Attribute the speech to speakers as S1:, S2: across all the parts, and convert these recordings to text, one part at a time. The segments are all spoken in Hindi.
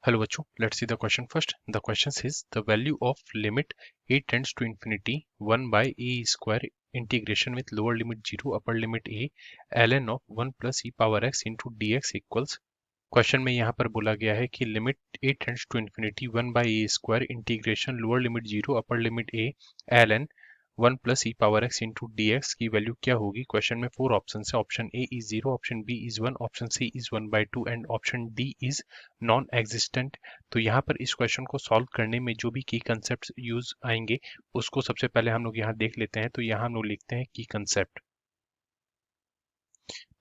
S1: Hello बच्चों, let's see the question first. The question says the value of limit a tends to infinity 1 by a square integration with lower limit 0 upper limit a ln of 1 plus e power x into dx equals. Question में यहाँ पर बोला गया है कि limit a tends to infinity 1 by A square integration lower limit 0 upper limit a ln 1 plus E power x into D X की वैल्यू क्या होगी। क्वेश्चन में 4 ऑप्शन है। Option A is 0, option B is 1, option C is 1/2 and option D is non existent. तो यहाँ पर इस क्वेश्चन को सॉल्व करने में जो भी की कंसेप्ट यूज आएंगे उसको सबसे पहले हम लोग यहाँ देख लेते हैं। तो यहाँ हम लोग लिखते हैं की कंसेप्ट।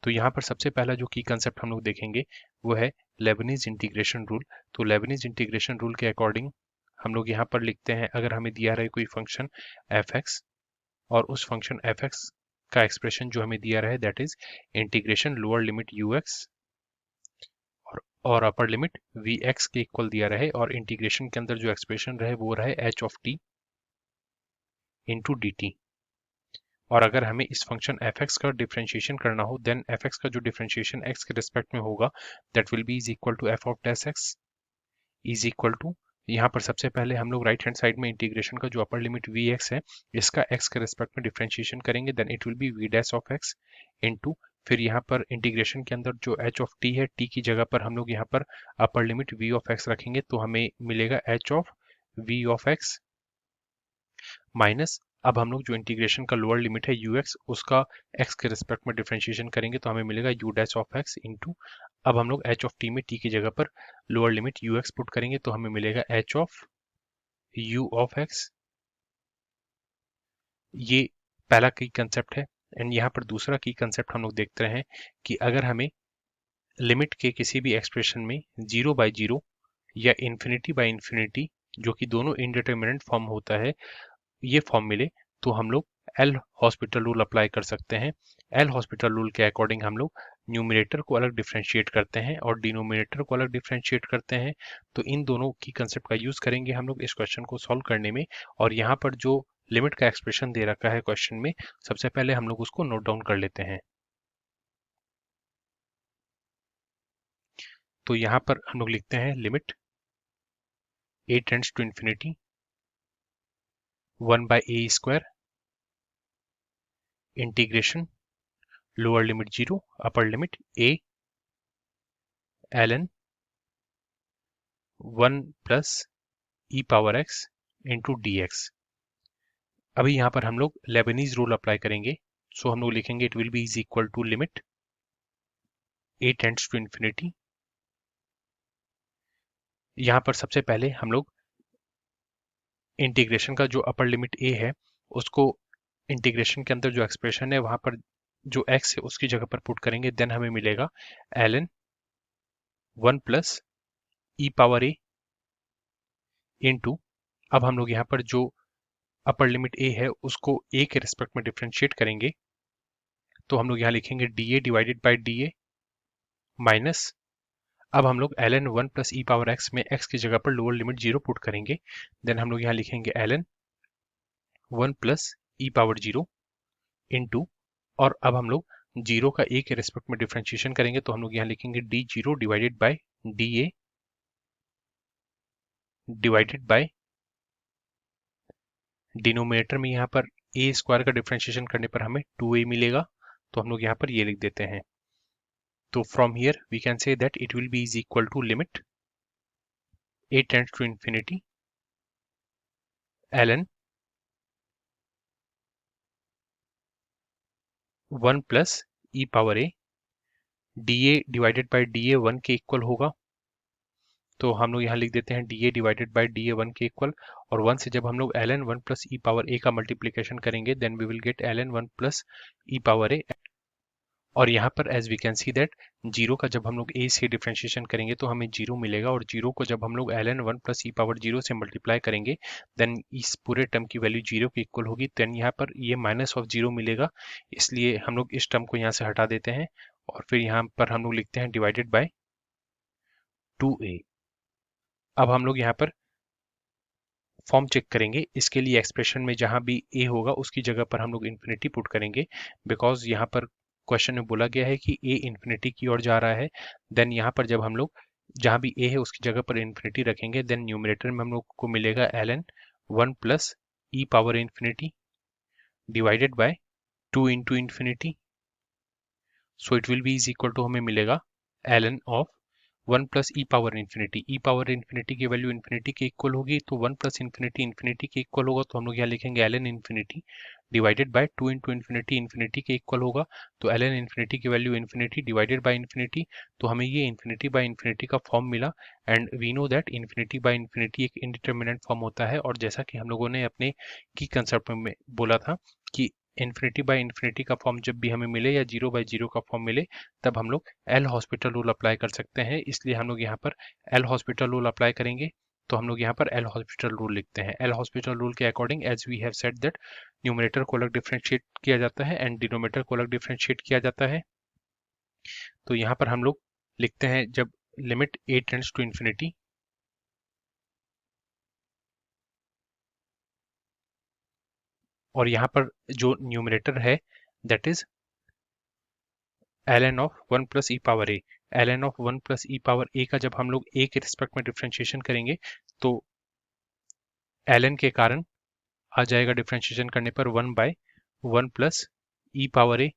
S1: तो यहाँ पर सबसे पहला जो की कंसेप्ट हम लोग देखेंगे वो है लेबनीज इंटीग्रेशन रूल। तो लेबनीज इंटीग्रेशन रूल के अकॉर्डिंग हम लोग यहाँ पर लिखते हैं, अगर हमें दिया रहे कोई फंक्शन एफ एक्स और उस फंक्शन एफ एक्स का एक्सप्रेशन जो हमें दिया रहे that is integration lower limit you x और अपर लिमिट वी एक्स के इक्वल दिया रहे और इंटीग्रेशन के अंदर जो एक्सप्रेशन रहे वो रहे H of T into D T. और अगर हमें इस फंक्शन f(x) का डिफरेंशिएशन करना हो देन f(x) का जो डिफरेंशिएशन x के रिस्पेक्ट में होगा that will be is equal to f of dash x is equal to, यहाँ पर सबसे पहले हम लोग राइट हैंड साइड में इंटीग्रेशन का जो अपर लिमिट vx है इसका x के रिस्पेक्ट में डिफरेंशिएशन करेंगे then it will be v dash of x into, फिर यहाँ पर इंटीग्रेशन के अंदर जो h ऑफ t है t की जगह पर हम लोग यहाँ पर upper limit v of x रखेंगे तो हमें मिलेगा h of v of x minus, अब हम लोग जो इंटीग्रेशन का लोअर लिमिट है यू एक्स उसका x के रिस्पेक्ट में डिफरेंशिएशन करेंगे तो हमें मिलेगा u dash of x into, अब हम लोग h ऑफ t में t की जगह पर lower limit you x put करेंगे तो हमें मिलेगा h of u of x। ये पहला की कंसेप्ट है। एंड यहाँ पर दूसरा की कंसेप्ट हम लोग देखते हैं कि अगर हमें लिमिट के किसी भी एक्सप्रेशन में 0/0 या इन्फिनिटी बाई इन्फिनिटी जो कि दोनों इनडिटरमिनेंट फॉर्म होता है ये फॉर्म मिले तो हम लोग एल हॉस्पिटल रूल अप्लाई कर सकते हैं। एल हॉस्पिटल रूल के अकॉर्डिंग हम लोग न्यूमरेटर को अलग डिफरेंशिएट करते हैं और डिनोमिनेटर को अलग डिफरेंशिएट करते हैं। तो इन दोनों की कंसेप्ट का यूज करेंगे हम लोग इस क्वेश्चन को सॉल्व करने में। और यहाँ पर जो लिमिट का एक्सप्रेशन दे रखा है क्वेश्चन में, सबसे पहले हम लोग उसको नोट डाउन कर लेते हैं। तो यहाँ पर हम लोग लिखते हैं limit a tends to infinity 1 by A square integration lower limit 0 upper limit a ln 1 plus E power x into D X. अभी यहाँ पर हम लोग लेबनीज रूल अप्लाई करेंगे। सो हम लोग लिखेंगे it will be is equal to limit a tends to infinity, यहाँ पर सबसे पहले हम लोग इंटीग्रेशन का जो अपर लिमिट a है उसको इंटीग्रेशन के अंदर जो एक्सप्रेशन है वहां पर जो x है उसकी जगह पर पुट करेंगे देन हमें मिलेगा ln 1 plus E power a into, अब हम लोग यहाँ पर जो अपर लिमिट a है उसको a के रिस्पेक्ट में डिफरेंशिएट करेंगे तो हम लोग यहाँ लिखेंगे dA divided by dA minus, अब हम लोग ln 1 प्लस ई पावर x में x की जगह पर लोअर लिमिट 0 पुट करेंगे देन हम लोग यहाँ लिखेंगे ln 1 प्लस ई पावर 0 इंटू, और अब हम लोग 0 का a के रिस्पेक्ट में डिफरेंशिएशन करेंगे तो हम लोग यहाँ लिखेंगे d0 divided by dA divided by, denominator में यहाँ पर a स्क्वायर का डिफरेंशिएशन करने पर हमें 2a मिलेगा तो हम लोग यहाँ पर ये लिख देते हैं। तो from here we can say that it will be is equal to limit a tends to infinity ln 1 plus E power a dA divided by dA 1 के इक्वल होगा तो हम लोग यहाँ लिख देते हैं dA डिवाइडेड बाई dA 1 के इक्वल, और 1 से जब हम लोग ln 1 plus E power a का मल्टीप्लीकेशन करेंगे then we will get ln 1 plus E power a। और यहाँ पर as we can see that 0 का जब हम लोग a से डिफरेंशिएशन करेंगे तो हमें 0 मिलेगा और 0 को जब हम लोग ln 1 प्लस ई पावर 0 से मल्टीप्लाई करेंगे देन इस पूरे टर्म की वैल्यू 0 के इक्वल होगी। देन यहाँ पर ये माइनस ऑफ 0 मिलेगा, इसलिए हम लोग इस टर्म को यहाँ से हटा देते हैं और फिर यहाँ पर हम लोग लिखते हैं डिवाइडेड बाय 2a। अब हम लोग यहाँ पर फॉर्म चेक करेंगे, इसके लिए एक्सप्रेशन में जहां भी a होगा उसकी जगह पर हम लोग इन्फिनिटी पुट करेंगे बिकॉज यहाँ पर क्वेश्चन में बोला गया है कि a इन्फिनिटी की ओर जा रहा है। देन यहाँ पर जब हम लोग जहाँ भी a है उसकी जगह पर इन्फिनिटी रखेंगे, देन न्यूमरेटर में हम लोग को मिलेगा ln 1 plus E power infinity divided by 2 into infinity. So it will be is equal to हमें मिलेगा ln of 1 plus E power infinity. E power infinity की वैल्यू इन्फिनिटी के इक्वल होगी, तो 1 प्लस इन्फिनिटी इन्फिनिटी के इक्वल होगा, तो हम लोग यहाँ लिखेंगे ln infinity divided by 2 into infinity infinity के इक्वल होगा. तो ln इन्फिनिटी की value infinity divided by infinity, तो हमें ये इन्फिनिटी बाय इन्फिनिटी का फॉर्म मिला. And we know that infinity by infinity एक इंडिटरमिनेंट फॉर्म होता है. और जैसा कि हम लोगों ने अपने की कंसेप्ट में बोला था कि इन्फिनिटी बाय इन्फिनिटी का फॉर्म जब भी हमें मिले या 0 बाय 0 का फॉर्म मिले, तब हम लोग एल हॉस्पिटल रूल अप्लाई कर सकते हैं. इसलिए हम लोग यहाँ पर एल हॉस्पिटल रूल अप्लाई करेंगे. तो हम लोग यहाँ पर एल हॉस्पिटल रूल लिखते हैं. एल हॉस्पिटल रूल के according as we have said that numerator को अलग डिफरेंशिएट किया जाता है एंड डिनोमिनेटर को अलग डिफरेंशिएट किया जाता है. तो यहाँ पर हम लोग लिखते हैं जब limit a tends to infinity, और यहाँ पर जो न्यूमरेटर है that is ln of 1 plus E power a. ln of 1 plus E power a का जब हम लोग a के रिस्पेक्ट में डिफरेंशिएशन करेंगे, तो ln के कारण आ जाएगा डिफरेंशिएशन करने पर 1 by 1 plus E power a.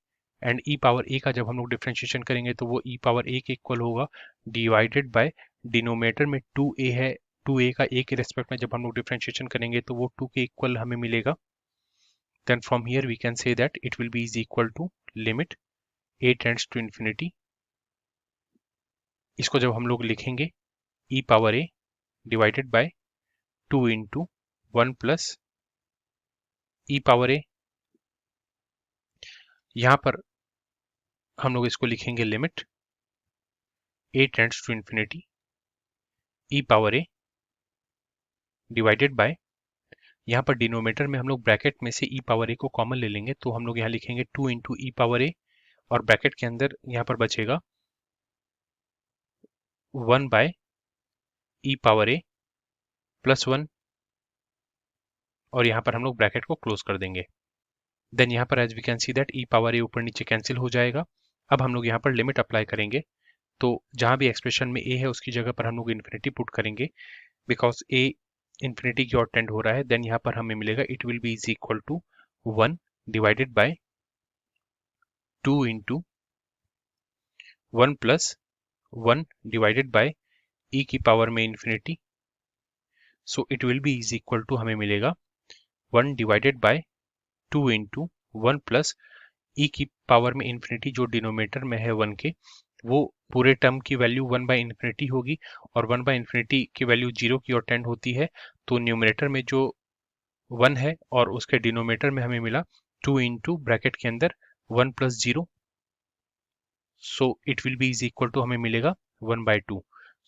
S1: And e power a का जब हम लोग डिफरेंशिएशन करेंगे तो वो ई पावर ए के इक्वल होगा डिवाइडेड बाय डिनोमिनेटर में 2a है, 2a का a के रिस्पेक्ट में जब हम लोग डिफरेंशिएशन करेंगे तो वो 2 के इक्वल हमें मिलेगा. Then from here we can say that it will be is equal to limit a tends to infinity. इसको जब हम लोग लिखेंगे e power a divided by 2 into 1 plus E power a. यहाँ पर हम लोग इसको लिखेंगे limit a tends to infinity e power a divided by, यहाँ पर डिनोमिनेटर में हम लोग ब्रैकेट में से ई पावर ए को कॉमन ले लेंगे, तो हम लोग यहाँ लिखेंगे 2 इंटू ई पावर ए, और ब्रैकेट के अंदर यहाँ पर बचेगा 1 बाय ई पावर ए प्लस 1, और यहाँ पर हम लोग ब्रैकेट को क्लोज कर देंगे. देन यहाँ पर as we can see that e power a ऊपर नीचे कैंसिल हो जाएगा. अब हम लोग यहाँ पर लिमिट अप्लाई करेंगे, तो जहाँ भी एक्सप्रेशन में a है उसकी जगह पर हम लोग इन्फिनिटी पुट करेंगे, बिकॉज a इन्फिनिटी की ओर टेंड हो रहा है. देन यहाँ पर हमें मिलेगा it will be is equal to 1 divided by 2 into 1 plus 1 divided by e की पावर में infinity. So it will be is equal to हमें मिलेगा 1 divided by 2 into 1 plus e की पावर में इन्फिनिटी, जो डिनोमिनेटर में है 1 के, वो पूरे टर्म की वैल्यू 1 बाय इन्फिनिटी होगी, और 1 बाय इन्फिनिटी की वैल्यू 0 की ओर टेंड होती है. तो न्यूमरेटर में जो 1 है और उसके डिनोमिनेटर में हमें मिला 2 इंटू ब्रैकेट के अंदर 1 plus 0. So it will be is equal to हमें मिलेगा 1 by 2.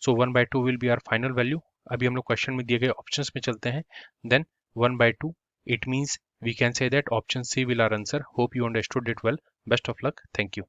S1: So 1 by 2 will be our final value. अभी हम लोग क्वेश्चन में दिए गए ऑप्शंस में चलते हैं. Then 1 by 2, it means we can say that option C will our answer. Hope you understood it well. Best of luck. Thank you.